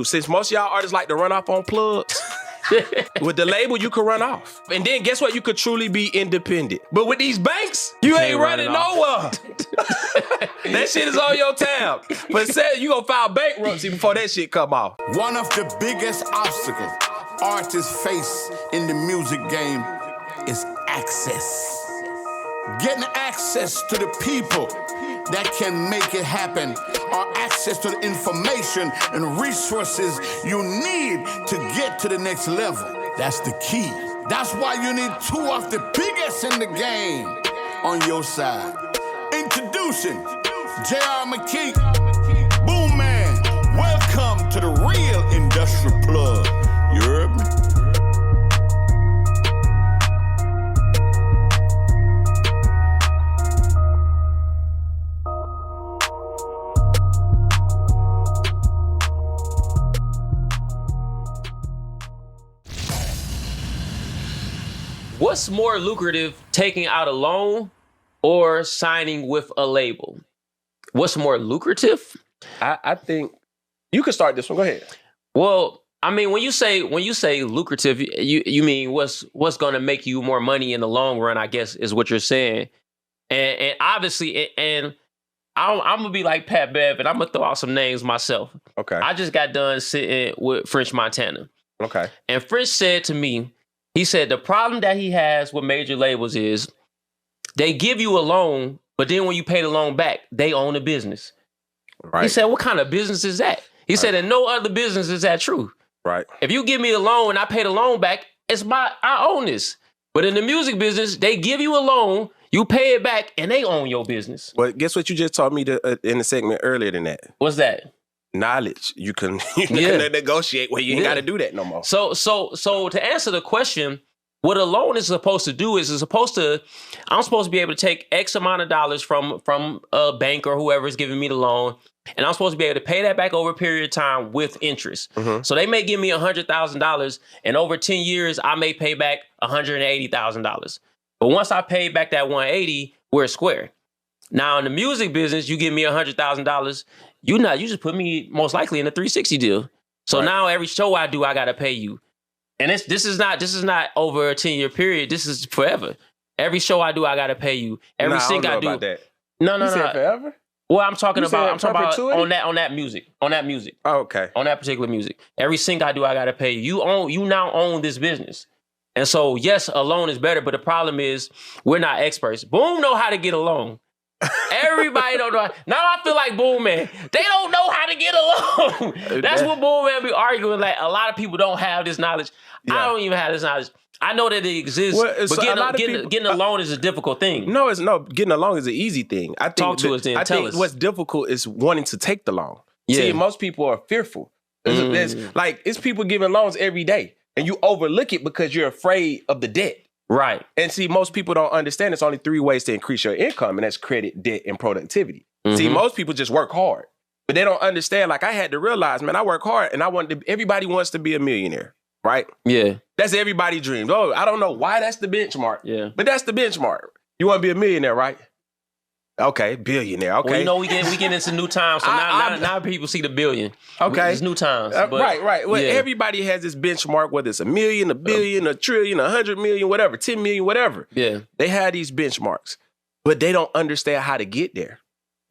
Since most of y'all artists like to run off on plugs, with the label, you could run off. And then guess what? You could truly be independent. But with these banks, you ain't running nowhere. That shit is on your tab. But say you gonna file bankruptcy before that shit come off. One of the biggest obstacles artists face in the music game is access. Getting access to the people that can make it happen, or access to the information and resources you need to get to the next level. That's the key. That's why you need two of the biggest in the game on your side. Introducing J.R. McKee, Boomman. Welcome to the real industrial plug. You heard me? What's more lucrative, taking out a loan or signing with a label? What's more lucrative? I think you can start this one. Go ahead. Well, I mean, when you say lucrative, you mean what's going to make you more money in the long run, I guess, is what you're saying. And obviously, and I'm gonna be like Pat Bev, and I'm gonna throw out some names myself. Okay. I just got done sitting with French Montana. Okay. And French said to me, he said the problem that he has with major labels is they give you a loan, but then when you pay the loan back, they own the business. Right. He said, what kind of business is that? He said, and no other business is that true. Right. If you give me a loan and I pay the loan back, I own this. But in the music business, they give you a loan, you pay it back, and they own your business. But guess what you just told me in the segment earlier than that? What's that? Knowledge. You can negotiate where you ain't got to do that no more. So to answer the question, what a loan is supposed to do is I'm supposed to be able to take X amount of dollars from a bank or whoever is giving me the loan, and I'm supposed to be able to pay that back over a period of time with interest. Mm-hmm. So they may give me $100,000, and over 10 years, I may pay back $180,000. But once I pay back that $180,000, we're square. Now in the music business, you give me $100,000. You just put me most likely in a 360 deal. So now every show I do, I gotta pay you. And this is not over a 10-year period. This is forever. Every show I do, I gotta pay you. Every sync I do. About that. No. You said forever? Well, I'm talking about on that music. Oh, okay. On that particular music. Every sync I do, I gotta pay you. You now own this business. And so yes, a loan is better, but the problem is we're not experts. Boom know how to get a loan. Everybody don't know. Now I feel like Boomman. They don't know how to get a loan. That's what Boomman be arguing. Like, a lot of people don't have this knowledge. Yeah. I don't even have this knowledge. I know that it exists, but getting a loan is a difficult thing. No, getting a loan is an easy thing. I think Talk to us then. Tell us. What's difficult is wanting to take the loan. Yeah. See, most people are fearful. It's people giving loans every day, and you overlook it because you're afraid of the debt. Right. And see, most people don't understand there's only 3 ways to increase your income, and that's credit, debt, and productivity. Mm-hmm. See, most people just work hard, but they don't understand. Like, I had to realize, man, I work hard, and everybody wants to be a millionaire, right? Yeah. That's everybody's dream. Oh, I don't know why that's the benchmark. Yeah. But that's the benchmark. You want to be a millionaire, right? Okay, billionaire. Okay. Well, we get into new times, so now people see the billion. Okay. It's new times. Right. Well, everybody has this benchmark, whether it's a million, a billion, a trillion, 100 million, whatever, 10 million, whatever. Yeah. They have these benchmarks, but they don't understand how to get there,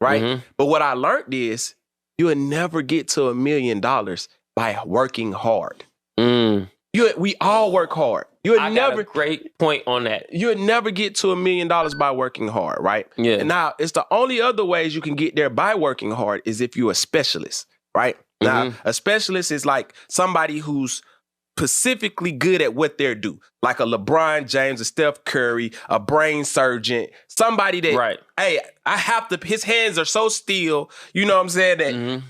right? Mm-hmm. But what I learned is you will never get to $1 million by working hard. We all work hard. I got a great point on that. You'll never get to $1 million by working hard, right? Yeah. And now, it's the only other ways you can get there by working hard is if you're a specialist, right? Mm-hmm. Now, a specialist is like somebody who's specifically good at what they do, like a LeBron James, a Steph Curry, a brain surgeon, somebody that, hey, his hands are so still, you know what I'm saying, that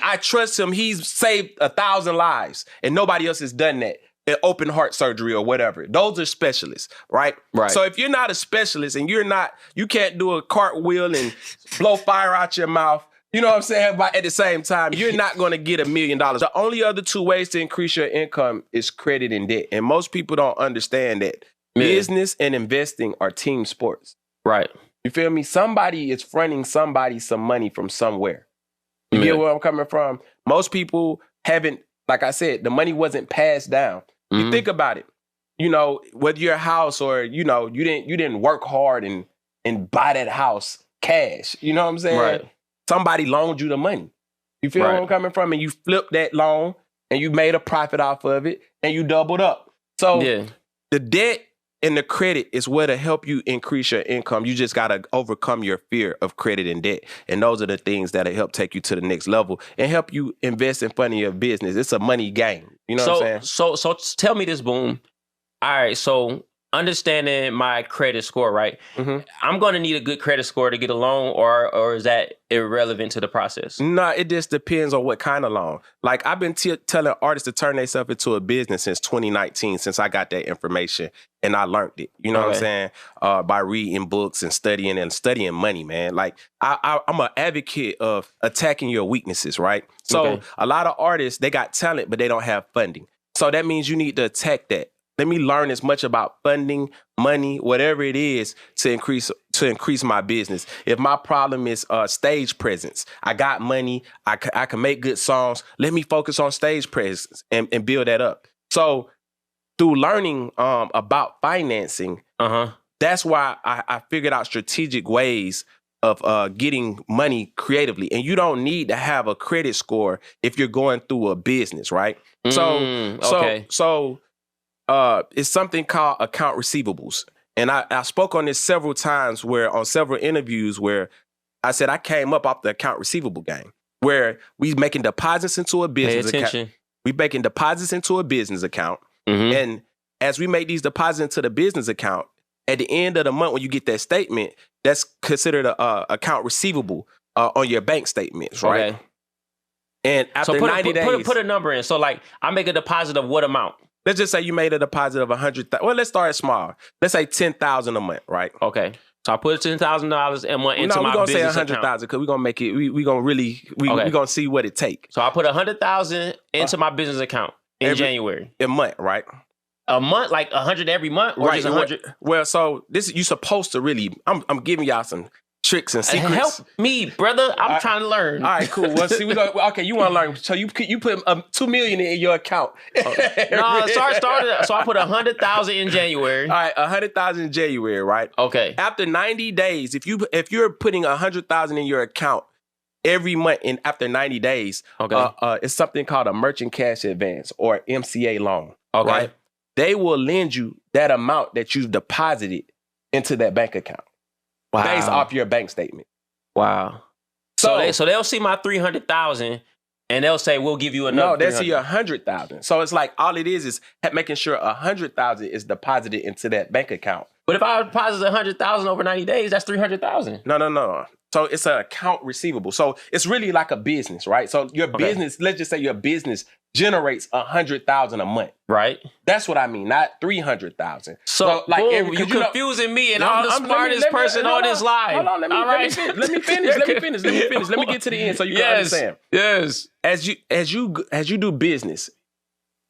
I trust him. He's saved 1,000 lives, and nobody else has done that. Open heart surgery or whatever. Those are specialists, right? Right. So if you're not a specialist and you can't do a cartwheel and blow fire out your mouth, you know what I'm saying? But at the same time, you're not going to get $1 million. The only other 2 ways to increase your income is credit and debt. And most people don't understand that business and investing are team sports. Right. You feel me? Somebody is fronting somebody some money from somewhere. You get where I'm coming from? Most people haven't, like I said, the money wasn't passed down. You think about it, you know, whether your house or, you know, you didn't work hard and buy that house cash. You know what I'm saying? Right. Somebody loaned you the money. You feel where I'm coming from? And you flipped that loan and you made a profit off of it and you doubled up. So the debt and the credit is where to help you increase your income. You just got to overcome your fear of credit and debt. And those are the things that'll help take you to the next level and help you invest in funding your business. It's a money game. You know what I'm saying? So tell me this, Boom. All right, so understanding my credit score, right? I'm going to need a good credit score to get a loan, or is that irrelevant to the process? No, it just depends on what kind of loan. Like I've been telling artists to turn themselves into a business since 2019, since I got that information and I learned it. You know what I'm saying? By reading books and studying money, man. Like I'm an advocate of attacking your weaknesses, right? So a lot of artists, they got talent, but they don't have funding. So that means you need to attack that. Let me learn as much about funding, money, whatever it is to increase my business. If my problem is stage presence, I got money, I can make good songs. Let me focus on stage presence and build that up. So through learning about financing, that's why I figured out strategic ways of getting money creatively. And you don't need to have a credit score if you're going through a business, right? So it's something called account receivables. And I spoke on this several times on several interviews where I said I came up off the account receivable game where we making deposits into a business account. We making deposits into a business account. And as we make these deposits into the business account, at the end of the month, when you get that statement, that's considered a account receivable on your bank statements, right? And after 90 days... Put a number in. So like I make a deposit of what amount? Let's just say you made a deposit of $100,000. Well, let's start small. Let's say $10,000 a month, right? Okay. So I put $10,000 a month into my business account. No, we're gonna say $100,000 because we're gonna make it. We're gonna see what it takes. So I put $100,000 into my business account in January. A month, right? A month, like 100 every month, or just 100? Well, so this you supposed to really. I'm giving y'all some tricks and secrets. Help me, brother. I'm trying to learn. All right, cool. Well, see, okay, you want to learn. So you put $2 million in your account. So I put $100,000 in January. All right, $100,000 in January, right? Okay. After After 90 days, if you're putting $100,000 in your account every month, and after 90 days, it's something called a merchant cash advance or MCA loan. Okay. Right? They will lend you that amount that you've deposited into that bank account. Wow. Based off your bank statement. Wow. So they'll see my $300,000 and they'll say, we'll give you another. No, they'll see $100,000. So it's like all it is making sure $100,000 is deposited into that bank account. But if I deposit $100,000 over 90 days, that's $300,000. No. So it's an account receivable. So it's really like a business, right? So your business, let's just say your business generates $100,000 a month. Right. That's what I mean, not $300,000. So like boom, you're confusing me, and I'm the smartest person on this live. Hold on, let me finish. Let me get to the end so you can understand. Yes. As you do business,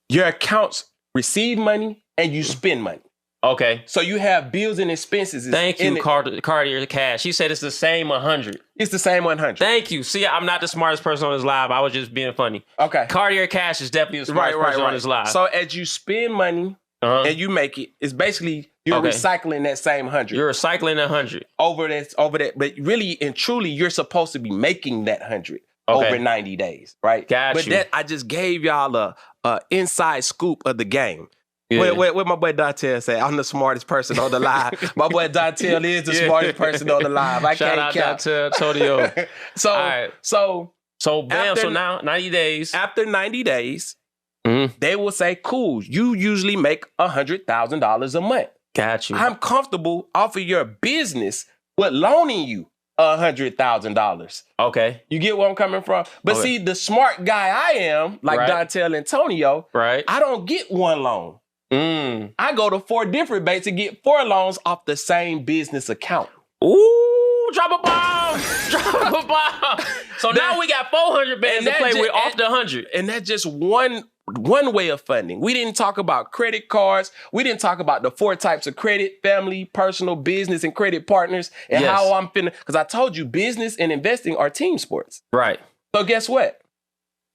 your accounts receive money and you spend money. Okay. So you have bills and expenses. Thank you, Cartier Cash. She said it's the same 100. It's the same 100. Thank you. See, I'm not the smartest person on this live. I was just being funny. Okay. Cartier Cash is definitely the smartest person on this live. So as you spend money and you make it, it's basically you're recycling that same 100. You're recycling 100 over that. But really and truly, you're supposed to be making that 100 over 90 days, right? But that I just gave y'all a inside scoop of the game. Yeah. What my boy Dontel say? I'm the smartest person on the live. My boy Dontel is the smartest person on the live. Shout out to Antonio. So bam. So now 90 days. After 90 days, they will say, "Cool. You usually make $100,000 a month. Got you. I'm comfortable off of your business with loaning you $100,000. Okay. You get where I'm coming from? But see, the smart guy I am, like Dontel Antonio, I don't get one loan. I go to 4 different banks to get 4 loans off the same business account. Ooh, drop a bomb! Drop a bomb! So now we got 400 banks to play with off the 100. And that's just one way of funding. We didn't talk about credit cards. We didn't talk about the 4 types of credit: family, personal, business, and credit partners, and how I'm finna. Because I told you business and investing are team sports. Right. So guess what?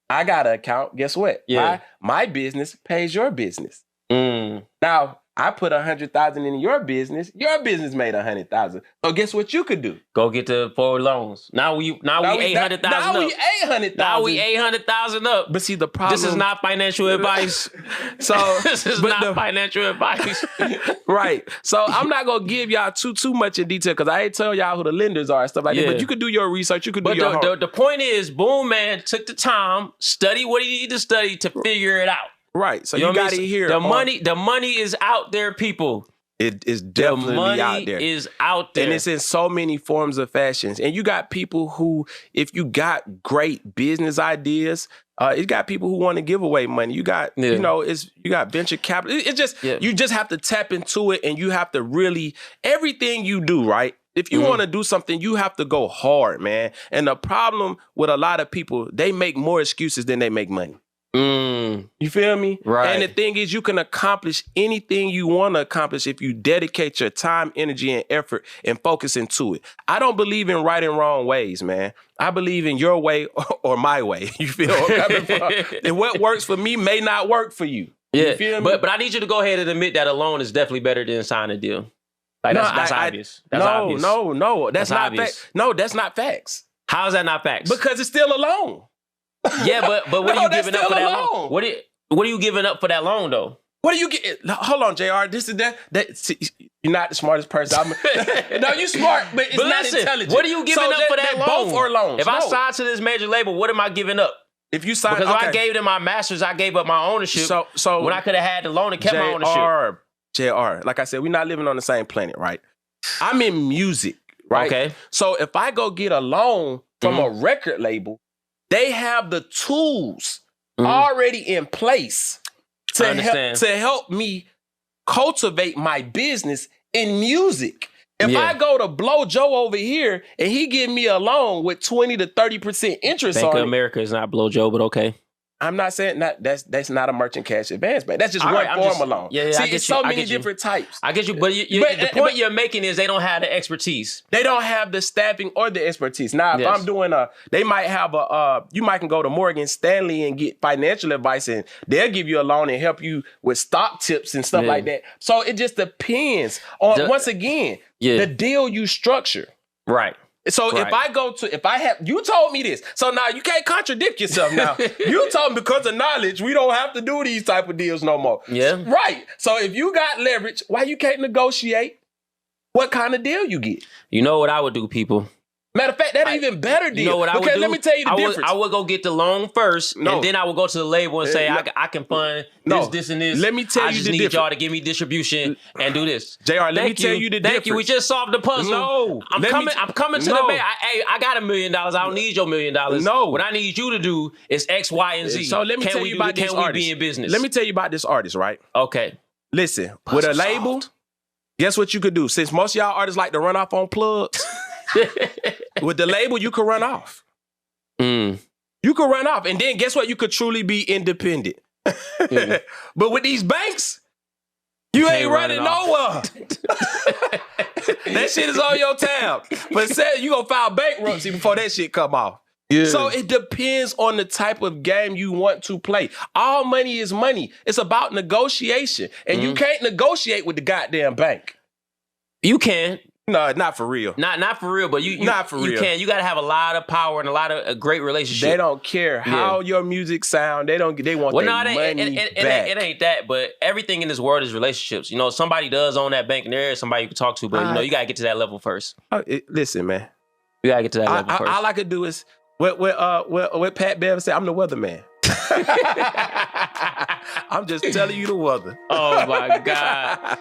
I got an account. Guess what? Yeah. My business pays your business. Mm. Now, I put 100,000 in your business made 100,000. So guess what you could do? Go get the forward loans. Now we 800,000 up. Now we 800,000. Now we 800,000 up. But see, the problem... This is not financial advice. This is not financial advice. Right. So I'm not going to give y'all too much in detail because I ain't tell y'all who the lenders are and stuff like that. But you could do your research. You could do your homework. The point is, Boomman took the time, study what he needed to study to figure it out. Right. So you got to hear the money is out there, people. It is definitely out there. The money is out there. And it's in so many forms of fashions. And you got people who, if you got great business ideas, you got people who want to give away money. You got, you got venture capital. It's just, you just have to tap into it, and you have to really, everything you do, right? If you want to do something, you have to go hard, man. And the problem with a lot of people, they make more excuses than they make money. You feel me? Right. And the thing is, you can accomplish anything you want to accomplish if you dedicate your time, energy, and effort and focus into it. I don't believe in right and wrong ways, man. I believe in your way or my way. You feel what I'm coming from? And what works for me may not work for you. Yeah. You feel me? But I need you to go ahead and admit that a loan is definitely better than signing a deal. Like that's obvious. That's obvious. No. That's not obvious. facts. No, that's not facts. How is that not facts? Because it's still a loan. Yeah, but what are you giving up for that loan? What are you giving up for that loan, though? What do you get? Hold on, JR. This is that. See, you're not the smartest person. No, you smart, but it's not intelligent. What are you giving up for that loan? Both are loans. If I sign to this major label, what am I giving up? If you sign, because if I gave them my masters, I gave up my ownership. So when I could have had the loan and kept my ownership. JR, like I said, we're not living on the same planet, right? I'm in music, right? Okay. So if I go get a loan from a record label, they have the tools already in place to help me cultivate my business in music. If I go to Blow Joe over here and he give me a loan with 20 to 30% interest Bank on of America is not Blow Joe, but okay. I'm not saying that's not a merchant cash advance, man. That's just one form of loan. Yeah, see, it's so many different types. I get you, but the point you're making is they don't have the expertise. They don't have the staffing or the expertise. Now, if I'm doing they might have you might can go to Morgan Stanley and get financial advice, and they'll give you a loan and help you with stock tips and stuff like that. So it just depends on, once again, the deal you structure. Right. So if I have, you told me this. So now you can't contradict yourself now. You told me because of knowledge, we don't have to do these type of deals no more. Yeah. Right. So if you got leverage, why you can't negotiate what kind of deal you get? You know what I would do, people? Matter of fact, that's even better deal. You know what I would do? Let me tell you the difference. I would go get the loan first, and then I would go to the label and say, I can fund this, and this. Let me tell you the difference. I just need y'all to give me distribution and do this. JR, let me tell you the difference. Thank you. We just solved the puzzle. No. I'm coming to the bank. I got $1 million. I don't need your $1 million. No. What I need you to do is X, Y, and Z. So let me tell you about this artist. Can we be in business? Let me tell you about this artist, right? Okay. Listen, with a label, guess what you could do? Since most of y'all artists like to run off on plugs, with the label, you could run off. You could run off. And then guess what? You could truly be independent. But with these banks, you ain't running nowhere. That shit is on your tab. But say you gonna file bankruptcy before that shit come off. Yeah. So it depends on the type of game you want to play. All money is money. It's about negotiation. And you can't negotiate with the goddamn bank. You can. No, not for real. Not for real, but you not for real. You can. You gotta have a lot of power and a lot of great relationships. They don't care how your music sound. They want their money back. It ain't that, but everything in this world is relationships. You know, somebody does own that bank, and there is somebody you can talk to, but you gotta get to that level first. Listen, man, you gotta get to that level first. All I could do is what Pat Bev said. I'm the weatherman. I'm just telling you the weather. Oh my God.